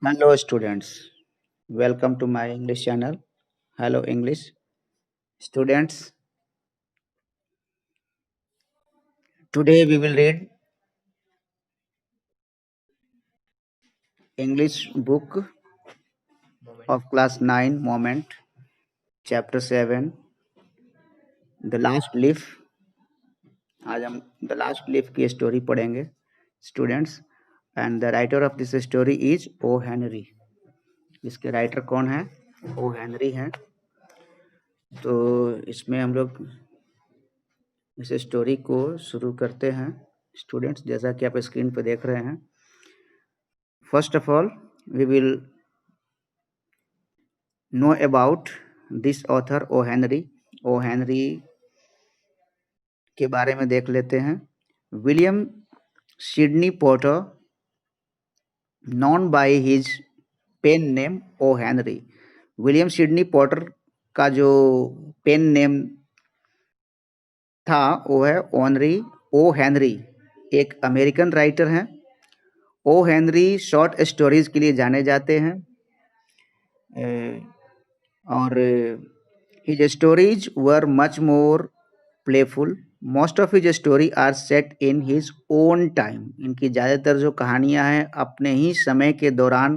Hello, students. Welcome to my English channel. Hello, English. Students, today we will read English book of class 9 moment, chapter 7, The Last Leaf. आज हम the last leaf की story पढ़ेंगे students and the writer of this story is O Henry. इसके writer कौन है? O Henry हैं। तो इसमें हम लोग इस स्टोरी को शुरू करते हैं स्टूडेंट्स, जैसा कि आप स्क्रीन पर देख रहे हैं। First of all we will know about this author O Henry. O Henry के बारे में देख लेते हैं। William Sydney Porter, known by his pen name O Henry. William Sydney Porter का जो पेन नेम था वो है ऑनरी ओ हेनरी। एक अमेरिकन राइटर हैं। ओ हेनरी शॉर्ट स्टोरीज के लिए जाने जाते हैं और his stories were much more playful. Most of his story are set in his own time. इनकी ज़्यादातर जो कहानियाँ हैं अपने ही समय के दौरान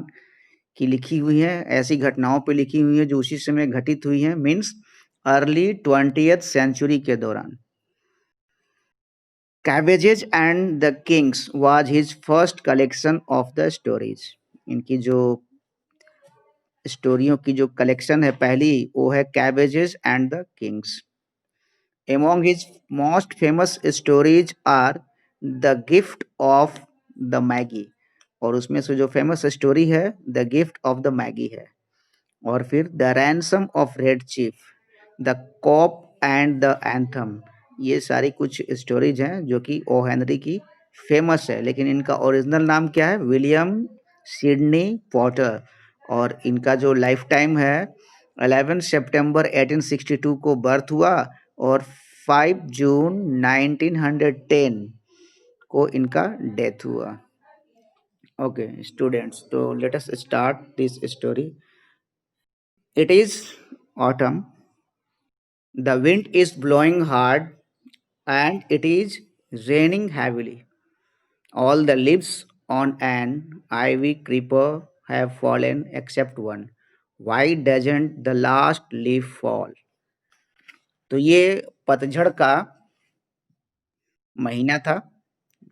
की लिखी हुई हैं, ऐसी घटनाओं पे लिखी हुई हैं जो उसी समय घटित हुई हैं, मीन्स अर्ली 20th सेंचुरी के दौरान। Cabbages and the Kings was his first collection of the stories. इनकी जो स्टोरियों की जो कलेक्शन है पहली वो है cabbages and the Kings. Among his most famous stories are The Gift of the Maggie, और उसमें से जो फेमस स्टोरी है the gift of the Magi है। और फिर the ransom of red chief, the cop and the anthem. ये सारी कुछ स्टोरीज हैं जो कि ओ हेनरी की फेमस है, लेकिन इनका ओरिजिनल नाम क्या है? William Sydney Potter. और इनका जो लाइफ टाइम है 11 सितंबर 1862 को बर्थ हुआ और 5 जून 1910 को इनका डेथ हुआ। ओके स्टूडेंट्स, तो let us start this story. It is autumn, the wind is blowing hard and it is raining heavily. All the leaves on an ivy creeper have fallen except one. Why doesn't the last leaf fall? तो ये पतझड़ का महीना था।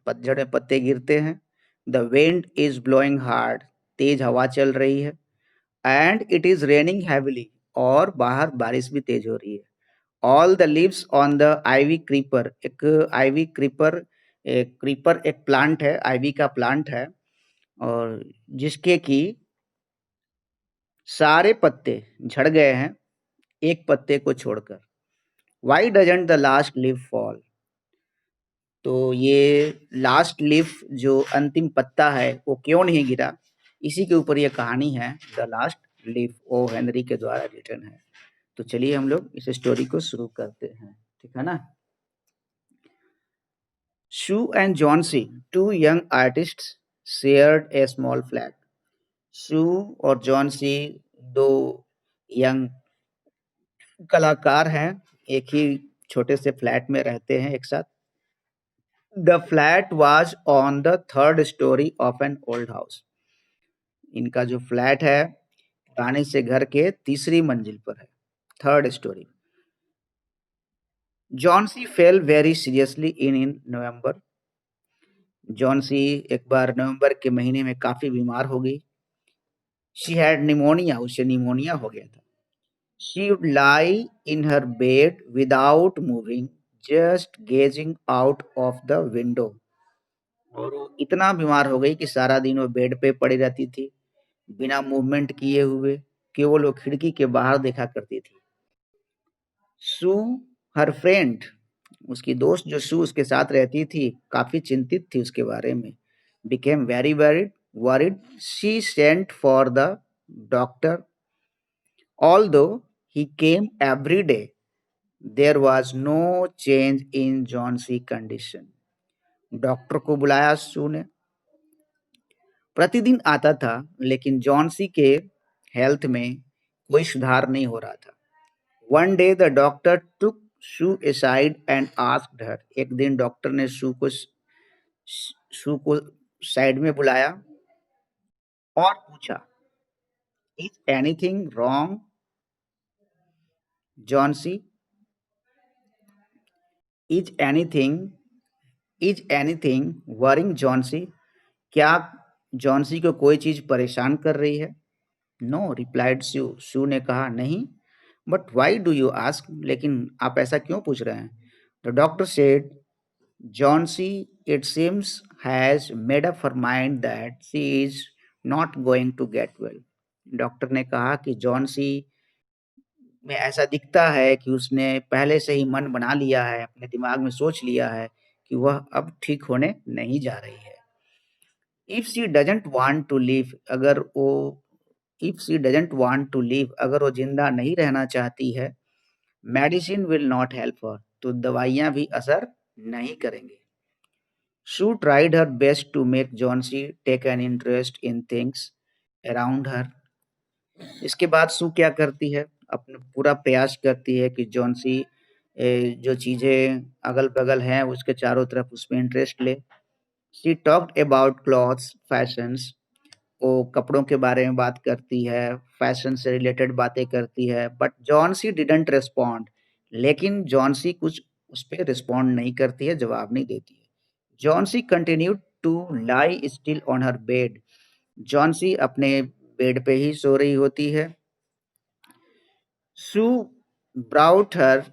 पतझड़ में पत्ते गिरते हैं। The wind is blowing hard, तेज हवा चल रही है। And it is raining heavily, और बाहर बारिश भी तेज हो रही है। All the leaves on the ivy creeper, एक आईवी क्रीपर, एक क्रीपर एक प्लांट है, आईवी का प्लांट है, और जिसके कि सारे पत्ते झड़ गए हैं एक पत्ते को छोड़कर। Why doesn't the last leaf fall? तो ये लास्ट लीफ जो अंतिम पत्ता है वो क्यों नहीं गिरा, इसी के ऊपर ये कहानी है the last leaf, O Henry के द्वारा रिटन है। तो चलिए हम लोग इस स्टोरी को शुरू करते हैं, ठीक है ना। Sue and Johnsy, two young artists, shared a small flat. Sue और जॉनसी दो यंग कलाकार हैं, एक ही छोटे से फ्लैट में रहते हैं एक साथ। The flat was on the third story of an old house. इनका जो फ्लैट है पुराने से घर के तीसरी मंजिल पर है, third storey. Johnsy fell very seriously in November. Johnsy एक बार नवंबर के महीने में काफी बीमार हो गई। शी हैड निमोनिया, उसे निमोनिया हो गया था। She would lie in her bed without moving, just gazing out of the window. और वो इतना बीमार हो गई कि सारा दिन वो बेड पे पड़ी रहती थी बिना मूवमेंट किए हुए, केवल वो खिड़की के बाहर देखा करती थी। सू हर फ्रेंड, उसकी दोस्त जो सू उसके साथ रहती थी, काफी चिंतित थी उसके बारे में। Became very worried, she sent for the doctor. Although he came every day, there was no change in Johnsy condition. Doctor को बुलाया सू ने, प्रतिदिन आता था, लेकिन जॉन्सी के हेल्थ में कोई सुधार नहीं हो रहा था। One day the doctor took shoe aside and asked her. एक दिन डॉक्टर ने शू को साइड में बुलाया और पूछा, is anything wrong Johnsy? Is anything is anything worrying Johnsy? क्या जॉन्सी को कोई चीज परेशान कर रही है? नो, रिप्लाइड शू। शू ने कहा, नहीं। But why do you ask? लेकिन आप ऐसा क्यों पूछ रहे हैं? The doctor said, Johnsy it seems has made up her mind that she is not going to get well. Doctor ने कहा कि जॉन्सी में ऐसा दिखता है कि उसने पहले से ही मन बना लिया है, अपने दिमाग में सोच लिया है कि वह अब ठीक होने नहीं जा रही है। If she doesn't want to live अगर वो if she doesn't want to live अगर वो जिंदा नहीं रहना चाहती है, medicine will not help her, तो दवाइयां भी असर नहीं करेंगी। Sue tried her best to make Johnsy take an interest in things around her. इसके बाद सू क्या करती है, अपना पूरा प्रयास करती है कि जॉन्सी जो चीजें अगल बगल हैं उसके चारों तरफ उसमें इंटरेस्ट ले। She talked about clothes fashions. वो कपड़ों के बारे में बात करती है, फैशन से रिलेटेड बातें करती है, बट जॉन्सी डिडंट रिस्पॉन्ड। लेकिन जॉन्सी कुछ उस पर रिस्पॉन्ड नहीं करती है, जवाब नहीं देती है। Johnsy continued to lie still on her bed. Johnsy अपने बेड पे ही सो रही होती है। Sue brought her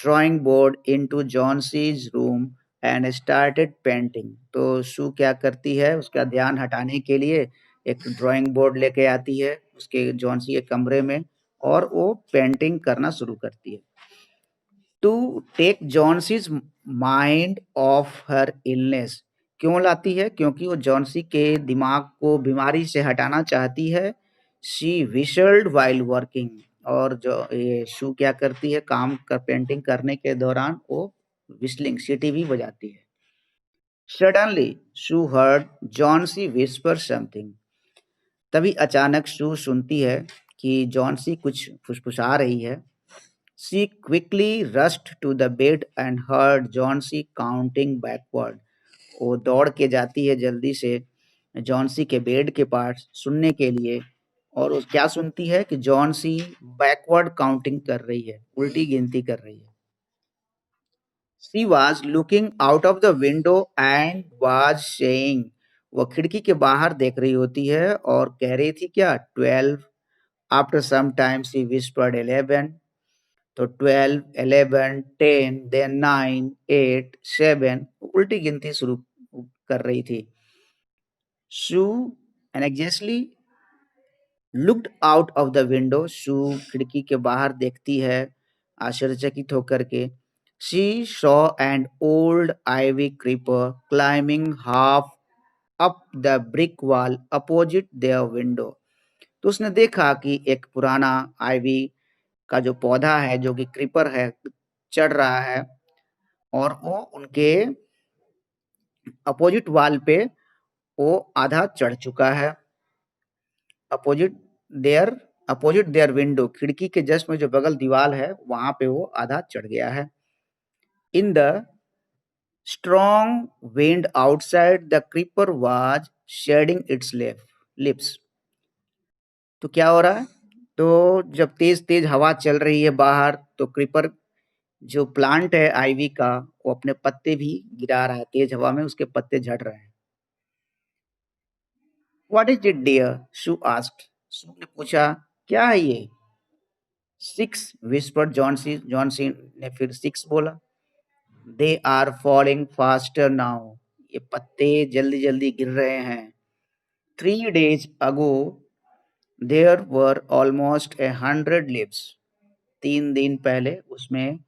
drawing board into Johnson's room and started painting. तो सू क्या करती है, उसका ध्यान हटाने के लिए एक ड्राइंग बोर्ड लेके आती है उसके जॉन्सी के कमरे में और वो पेंटिंग करना शुरू करती है। To take Johnsy's mind off her illness. क्यों लाती है? क्योंकि वो जॉन्सी के दिमाग को बीमारी से हटाना चाहती है। She whistled while working. और जो ये शू क्या करती है, काम कर पेंटिंग करने के दौरान वो विस्लिंग सीटी भी बजाती है। सडनली शू हर्ड जॉन्सी विस्पर समथिंग। तभी अचानक शू सुनती है कि जॉन्सी कुछ फुसफुसा रही है। She quickly rushed to the bed and heard Johnsy counting backward. वो दौड़ के जाती है जल्दी से जॉन्सी के बेड के पास सुनने के लिए, और वो क्या सुनती है कि जॉन्सी बैकवर्ड काउंटिंग कर रही है, उल्टी गिनती कर रही है। She was looking out of the window and was saying, वो खिड़की के बाहर देख रही होती है और कह रही थी क्या, 12। After some time she whispered 11। तो 12, 11, 10, then 9, 8, 7 उल्टी गिनती शुरू कर रही थी। शू anxiously looked out of the window। शू खिड़की के बाहर देखती है आश्चर्यचकित होकर के। She saw an old ivy creeper climbing half up the brick wall opposite their window। तो उसने देखा कि एक पुराना आइवी का जो पौधा है, जो कि क्रीपर है, चढ़ रहा है और वो उनके अपोजिट वाल पे वो आधा चढ़ चुका है। Opposite there opposite there window, खिड़की के जस्ट में जो बगल दीवार है वहां पे वो आधा चढ़ गया है। In the strong wind outside the creeper was shedding its leaves. तो क्या हो रहा है, तो जब तेज तेज हवा चल रही है बाहर, तो क्रीपर जो प्लांट है आईवी का, वो अपने पत्ते भी गिरा रहा है, तेज हवा में उसके पत्ते झड़ रहे हैं। What is it dear? Sue asked. Sue ने पूछा, क्या है ये? 6 विस्पर्ड जॉन्सी। जॉन्सी ने फिर 6 बोला। They are falling faster now. ये पत्ते जल्दी जल्दी गिर रहे हैं। 3 days ago there were almost 100 leaves। 3 दिन पहले उसमें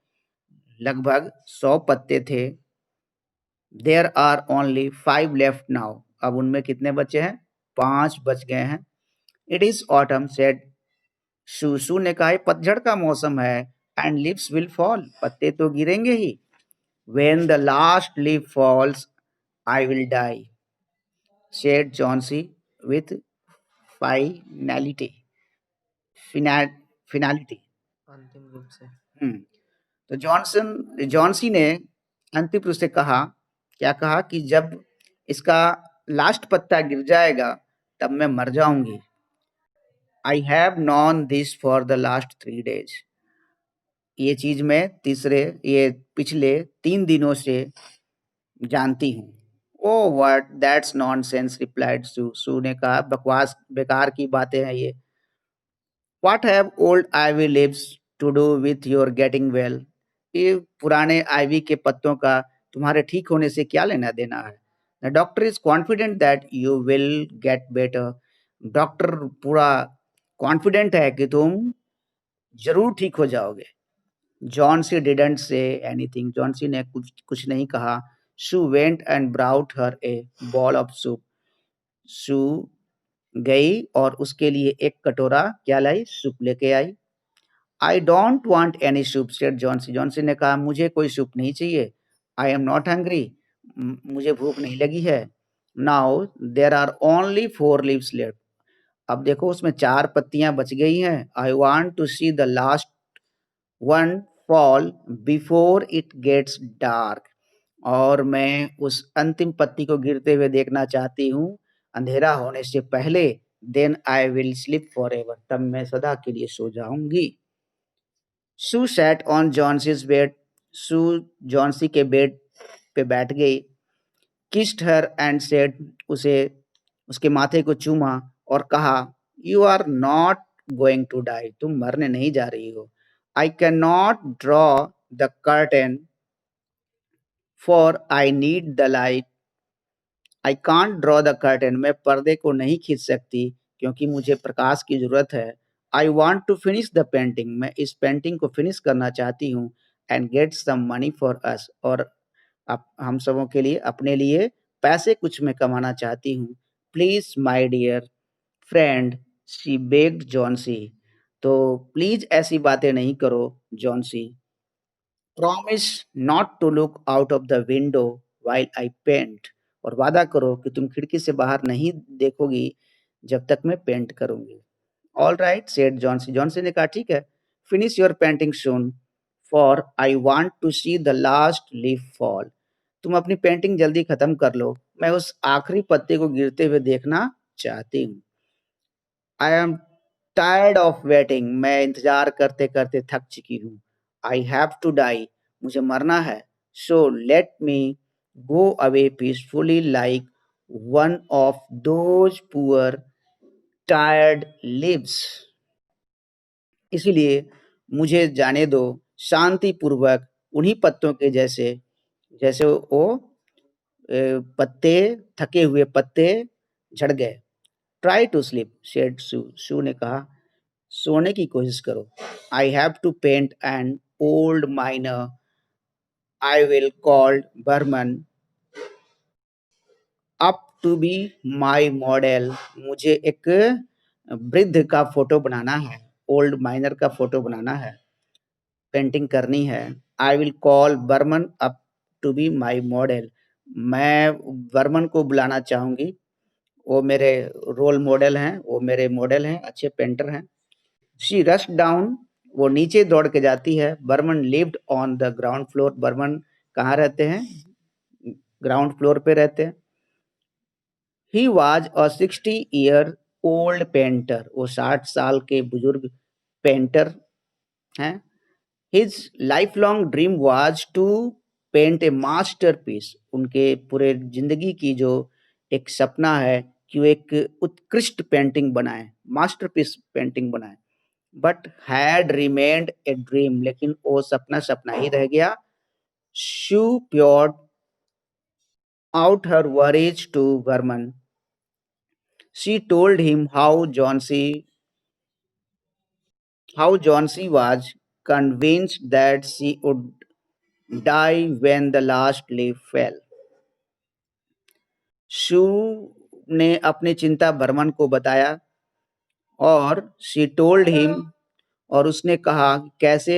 लगभग 100 पत्ते थे। There are only 5 left now. अब उनमें कितने बचे हैं? 5 बच गए हैं। It is autumn said Sue ने कहा, पतझड़ का मौसम है। एंड लीव्स विल फॉल, पत्ते तो गिरेंगे ही। When the last leaf falls I will die said Johnsy. with finality फिना, फिनालिटी। अंतिम रूप से। हम्म, तो जॉनसी ने अंतिम रूप से कहा, क्या कहा कि जब इसका लास्ट पत्ता गिर जाएगा तब मैं मर जाऊंगी। I have non this for the last 3 days। ये चीज मैं ये पिछले 3 दिनों से जानती हूँ। Oh what that's nonsense replied Sue ने कहा, बकवास बेकार की बातें हैं ये। What have old ivy leaves to do with your getting well. ये पुराने आईवी के पत्तों का तुम्हारे ठीक होने से क्या लेना देना है। The doctor is confident that you will get better. Doctor पूरा कॉन्फिडेंट है कि तुम जरूर ठीक हो जाओगे। Johnsy didn't say anything. Johnsy ने कुछ कुछ नहीं कहा। Sue went and brought her a bowl of soup. Sue गई और उसके लिए एक कटोरा क्या लाई, सूप लेके आई। I don't want any soup said Johnsy. Johnsy ने कहा, मुझे कोई सूप नहीं चाहिए। I am not hungry. मुझे भूख नहीं लगी है। Now there are only 4 leaves left. अब देखो उसमें 4 पत्तियां बच गई हैं। I want to see the last one fall before it gets dark. और मैं उस अंतिम पत्ती को गिरते हुए देखना चाहती हूँ अंधेरा होने से पहले। Then I will sleep for ever. तब मैं सदा के लिए सो जाऊंगी। Sue sat on Johnsy's bed. Sue Johnsy के बेड पे बैठ गई। किस्ड हर एंड सेड, उसे उसके माथे को चूमा और कहा, you are not going to die. तुम मरने नहीं जा रही हो। I can not draw the curtain for I need the light. I can't draw the curtain. मैं पर्दे को नहीं खींच सकती क्योंकि मुझे प्रकाश की जरूरत है। I want to finish the painting. मैं इस पेंटिंग को फिनिश करना चाहती हूँ। And get some money for us. और हम सबों के लिए, अपने लिए पैसे कुछ मैं कमाना चाहती हूँ। Please my dear friend she begged Johnsy. तो प्लीज ऐसी बातें नहीं करो Johnsy. Promise not to look out of the window while I paint. और वादा करो कि तुम खिड़की से बाहर नहीं देखोगी जब तक मैं पेंट करूंगी। All right said Johnsy. Johnsy ने कहा, ठीक है, finish your painting soon for I want to see the last leaf fall. तुम अपनी पेंटिंग जल्दी खत्म कर लो, मैं उस आखिरी पत्ते को गिरते हुए देखना चाहती हूँ। I am tired of waiting. मैं इंतजार करते करते थक चुकी हूँ। I have to die. मुझे मरना है। So let me go away peacefully like one of those poor tired leaves. इसीलिए मुझे जाने दो शांतिपूर्वक उन्हीं पत्तों के जैसे, जैसे वो पत्ते, थके हुए पत्ते झड़ गए। Try to sleep said Sue. Sue ने कहा, सोने की कोशिश करो। I have to paint an old miner I will called Behrman up to be my model. मुझे एक वृद्ध का फोटो बनाना है, ओल्ड माइनर का फोटो बनाना है, पेंटिंग करनी है। I will call Behrman up to be my model. मैं बर्मन को बुलाना चाहूंगी। वो मेरे रोल मॉडल हैं, वो मेरे मॉडल हैं, अच्छे पेंटर हैं। She rush down. वो नीचे दौड़ के जाती है। Behrman lived on the ground floor. Behrman कहाँ रहते हैं? ग्राउंड फ्लोर पे रहते हैं। He was a 60 year old painter. वो 60 साल के बुजुर्ग पेंटर हैं। His life long dream was to paint a masterpiece. उनके पूरे जिंदगी की जो एक सपना है कि वो एक उत्कृष्ट पेंटिंग बनाए, मास्टरपीस पेंटिंग बनाए। But had remained a dream. लेकिन वो सपना सपना ही रह गया। Sue poured out her worries to Behrman. She told him how Johnsy was convinced that she would die when the last leaf fell. शू ने अपनी चिंता बर्मन को बताया और शी टोल्ड हिम, और उसने कहा कैसे,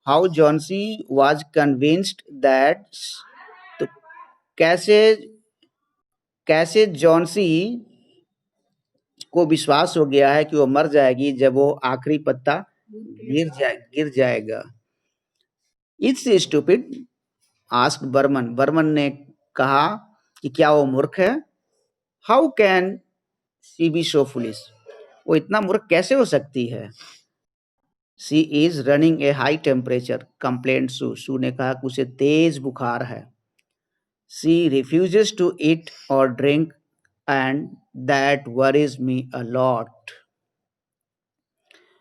how Johnsy was convinced that, तो कैसे कैसे जॉन्सी को विश्वास हो गया है कि वो मर जाएगी जब वो आखिरी पत्ता गिर जाएगा। It's stupid asked Behrman. Behrman ने कहा कि क्या वो मूर्ख है? How can she be so foolish? वो इतना मूर्ख कैसे हो सकती है? She is running a high temperature complained Sue. Sue ने कहा कि उसे तेज बुखार है। शी रिफ्यूजेस टू ईट और drink and that worries me a lot.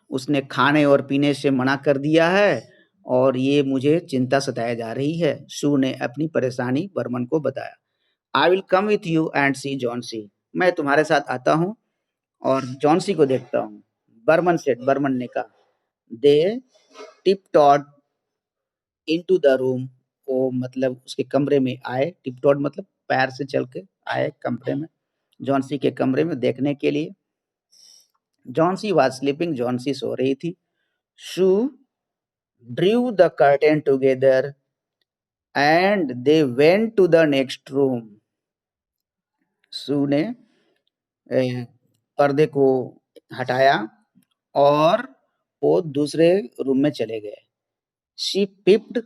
उसने खाने और पीने से मना कर दिया है और ये मुझे चिंता सताए जा रही है। सू ने अपनी परेशानी बर्मन को बताया। I will come with you and see Johnsy. मैं तुम्हारे साथ आता हूँ और जॉन्सी को देखता हूँ। बर्मन सेड। बर्मन ने कहा। They tiptoed into the room. वो मतलब उसके कमरे में आए। टिप टॉड मतलब पैर से चल के आए कमरे में, जॉन्सी के कमरे में देखने के लिए। Johnsy was sleeping. जॉन्सी सो रही थी। शू drew the curtain together and they went to the next room. सू ने पर्दे को हटाया और वो दूसरे रूम में चले गए। She peeped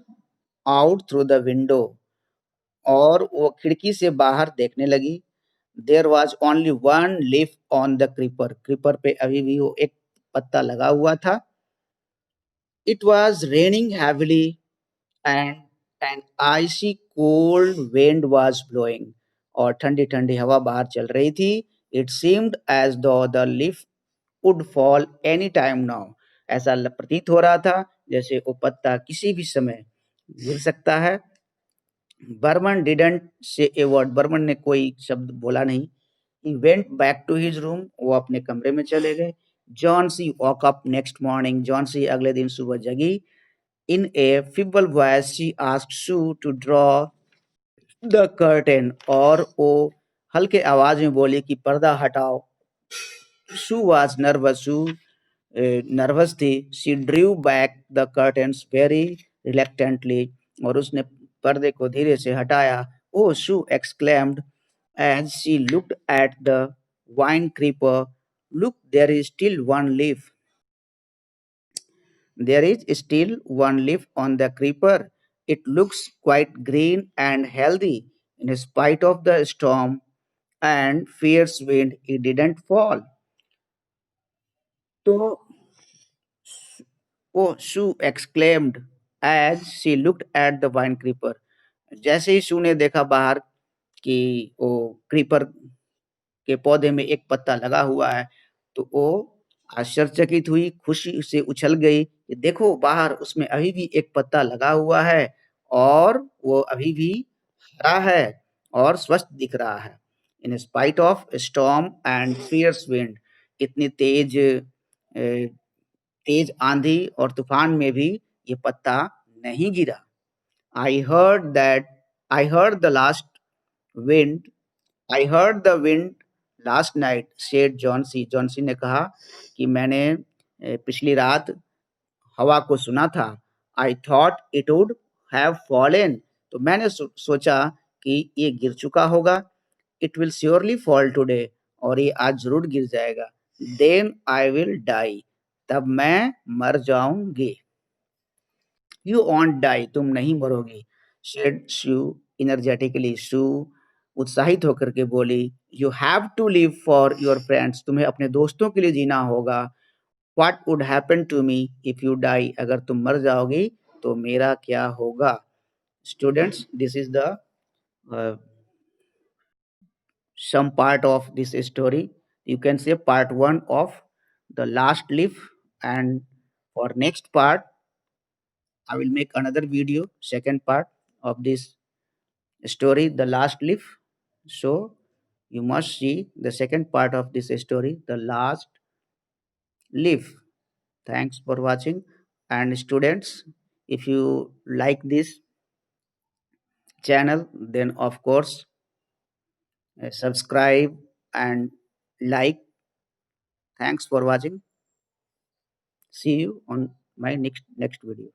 out through the window. और वो खिड़की से बाहर देखने लगी। There was only one leaf on the creeper. Creeper पे अभी भी वो एक पत्ता लगा हुआ था। It was raining heavily and an icy cold wind was blowing। और ठंडी ठंडी हवा बाहर चल रही थी। It seemed as though the leaf would fall any time now। ऐसा प्रतीत हो रहा था जैसे वो पत्ता किसी भी समय गिर सकता है। Burman didn't say a word. Burman ने कोई शब्द बोला नहीं। He went back to his room। वो अपने कमरे में चले गए। Johnsy woke up next morning। Johnsy अगले दिन सुबह जगी। In a feeble voice, she asked Sue to draw the curtain। और वो हल्के आवाज में बोली कि पर्दा हटाओ। Sue was nervous। Sue nervous थी। She drew back the curtains very reluctantly। और उसने पर्दे को धीरे से हटाया। Oh, Sue exclaimed as she looked at the vine creeper, look, there is still one leaf। There is still one leaf on the creeper. It looks quite green and healthy. In spite of the storm and fierce wind, it didn't fall. तो वो Sue exclaimed as she looked at the vine creeper। जैसे ही शू ने देखा बाहर कि वो creeper के पौधे में एक पत्ता लगा हुआ है, तो वो आश्चर्यचकित हुई, खुशी से उछल गई कि देखो बाहर उसमें अभी भी एक पत्ता लगा हुआ है और वो अभी भी हरा है और स्वस्थ दिख रहा है। In spite of storm and fierce wind. इतनी तेज आंधी और तूफान में भी ये पत्ता नहीं गिरा। I heard that I heard the last wind I heard the wind last night said Johnsy. Johnsy ने कहा कि मैंने पिछली रात हवा को सुना था। I thought it would have fallen. तो मैंने सोचा कि ये गिर चुका होगा। It will surely fall today. और ये आज जरूर गिर जाएगा। Then I will die. तब मैं मर जाऊंगी। You won't die. तुम नहीं मरोगी। शेड शू इनर्जेटिकली। शू उत्साहित होकर के बोली। You have to live for your friends. तुम्हें अपने दोस्तों के लिए जीना होगा। What would happen to me if you die. अगर तुम मर जाओगी तो मेरा क्या होगा? Students, this is the some part of this story. You can say part 1 of the last leaf, and for next part I will make another video, second part of this story, the last leaf. So you must see the second part of this story, the last leaf. Thanks for watching. And students, if you like this channel, then of course subscribe and like. Thanks for watching. See you on my next video.